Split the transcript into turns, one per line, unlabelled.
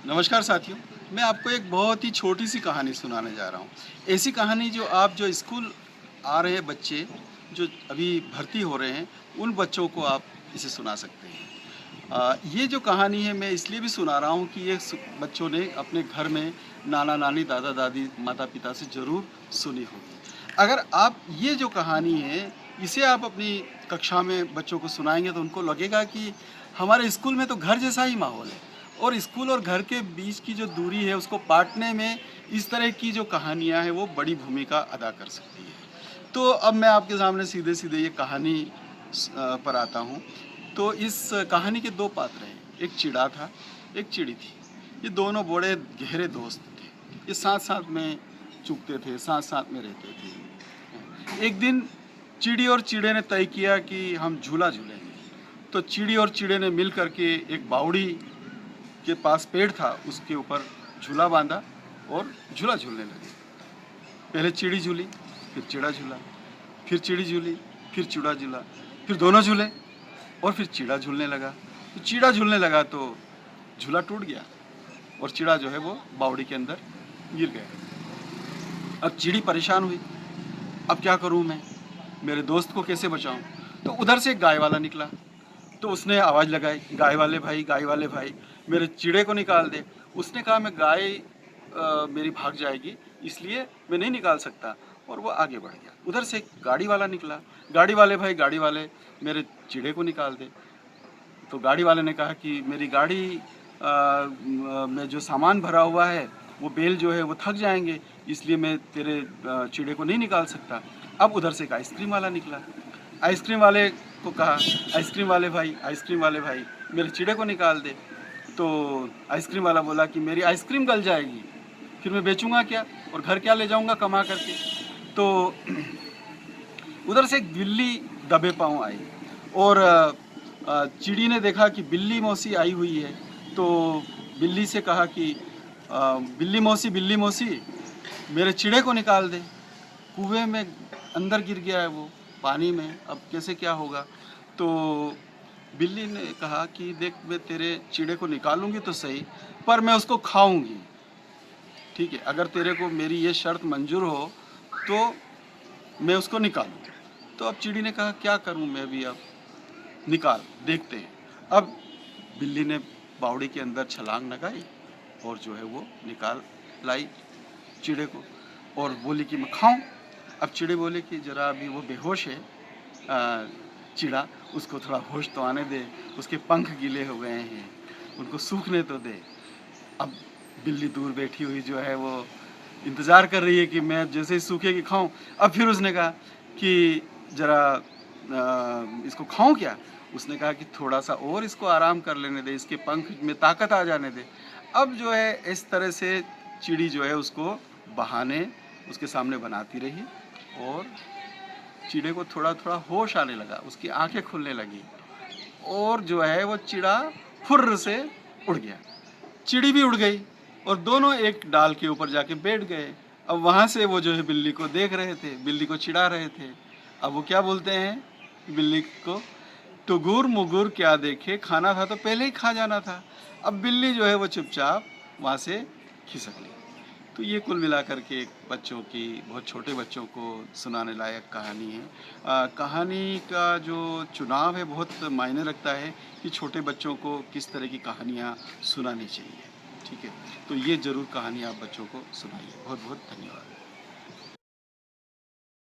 नमस्कार साथियों, मैं आपको एक बहुत ही छोटी सी कहानी सुनाने जा रहा हूँ। ऐसी कहानी जो आप जो स्कूल आ रहे हैं बच्चे, जो अभी भर्ती हो रहे हैं, उन बच्चों को आप इसे सुना सकते हैं। ये जो कहानी है मैं इसलिए भी सुना रहा हूँ कि ये बच्चों ने अपने घर में नाना-नानी, दादा-दादी, माता-पिता से ज़रूर सुनी होगी। अगर आप ये जो कहानी है, इसे आप अपनी कक्षा में बच्चों को सुनाएँगे तो उनको लगेगा कि हमारे स्कूल में तो घर जैसा ही माहौल है। और स्कूल और घर के बीच की जो दूरी है उसको पाटने में इस तरह की जो कहानियाँ हैं वो बड़ी भूमिका अदा कर सकती है। तो अब मैं आपके सामने सीधे-सीधे ये कहानी पर आता हूँ। तो इस कहानी के 2 पात्र हैं, एक चिड़ा था, एक चिड़ी थी। ये दोनों बड़े गहरे दोस्त थे। ये साथ-साथ में चुगते थे, साथ-साथ में रहते थे। एक दिन चिड़ी और चिड़े ने तय किया कि हम झूला झूलेंगे। तो चिड़ी और चिड़े ने मिल कर के एक बावड़ी के पास पेड़ था, उसके ऊपर झूला बांधा और झूला झूलने लगे। पहले चिड़ी झूली, फिर चिड़ा झूला, फिर चिड़ी झूली, फिर चिड़ा झूला, फिर दोनों झूले और फिर चिड़ा झूलने लगा। तो चिड़ा झूलने लगा तो झूला टूट गया और चिड़ा जो है वो बावड़ी के अंदर गिर गया। अब चिड़ी परेशान हुई, अब क्या करूं मैं, मेरे दोस्त को कैसे बचाऊं? तो उधर से एक गाय वाला निकला। तो उसने आवाज़ लगाई, गाय वाले भाई, मेरे चिड़े को निकाल दे। उसने कहा मैं गाय मेरी भाग जाएगी, इसलिए मैं नहीं निकाल सकता, और वो आगे बढ़ गया। उधर से एक गाड़ी वाला निकला, गाड़ी वाले, मेरे चिड़े को निकाल दे। तो गाड़ी वाले ने कहा कि मेरी गाड़ी में जो सामान भरा हुआ है, वो बैल जो है वो थक जाएंगे, इसलिए मैं तेरे चिड़े को नहीं निकाल सकता। अब उधर से एक आइसक्रीम वाला निकला। आइसक्रीम वाले को कहा, आइसक्रीम वाले भाई, मेरे चिड़े को निकाल दे। तो आइसक्रीम वाला बोला कि मेरी आइसक्रीम गल जाएगी, फिर मैं बेचूंगा क्या और घर क्या ले जाऊंगा कमा करके। तो उधर से एक बिल्ली दबे पाँव आई और चिड़ी ने देखा कि बिल्ली मौसी आई हुई है, तो बिल्ली से कहा कि बिल्ली मौसी, मेरे चिड़े को निकाल दे। कुएं में अंदर गिर गया है वो, पानी में, अब कैसे क्या होगा। तो बिल्ली ने कहा कि देख, मैं तेरे चिड़े को निकालूंगी तो सही, पर मैं उसको खाऊंगी, ठीक है? अगर तेरे को मेरी ये शर्त मंजूर हो तो मैं उसको निकालूँ। तो अब चिड़ी ने कहा क्या करूं मैं भी, अब निकाल, देखते हैं। अब बिल्ली ने बावड़ी के अंदर छलांग लगाई और जो है वो निकाल लाई चिड़े को और बोली कि मैं खाऊं। अब चिड़े बोले कि जरा अभी वो बेहोश है, चिड़ा, उसको थोड़ा होश तो आने दे, उसके पंख गीले हो गए हैं, उनको सूखने तो दे। अब बिल्ली दूर बैठी हुई जो है वो इंतज़ार कर रही है कि मैं जैसे ही सूखेगी खाऊं। अब फिर उसने कहा कि जरा इसको खाऊं क्या? उसने कहा कि थोड़ा सा और इसको आराम कर लेने दे, इसके पंख में ताकत आ जाने दे। अब जो है इस तरह से चिड़ी जो है उसको बहाने उसके सामने बनाती रही और चिड़े को थोड़ा थोड़ा होश आने लगा, उसकी आंखें खुलने लगी और जो है वो चिड़ा फुर्र से उड़ गया। चिड़ी भी उड़ गई और दोनों एक डाल के ऊपर जाके बैठ गए। अब वहाँ से वो जो है बिल्ली को देख रहे थे, बिल्ली को चिढ़ा रहे थे। अब वो क्या बोलते हैं बिल्ली को, टुगुर मुगुर क्या देखे, खाना था तो पहले ही खा जाना था। अब बिल्ली जो है वो चुपचाप वहाँ से खिसक ली। तो ये कुल मिलाकर के एक बच्चों की, बहुत छोटे बच्चों को सुनाने लायक कहानी है। कहानी का जो चुनाव है बहुत मायने रखता है कि छोटे बच्चों को किस तरह की कहानियाँ सुनानी चाहिए, ठीक है? तो ये ज़रूर कहानी आप बच्चों को सुनाइए। बहुत बहुत धन्यवाद।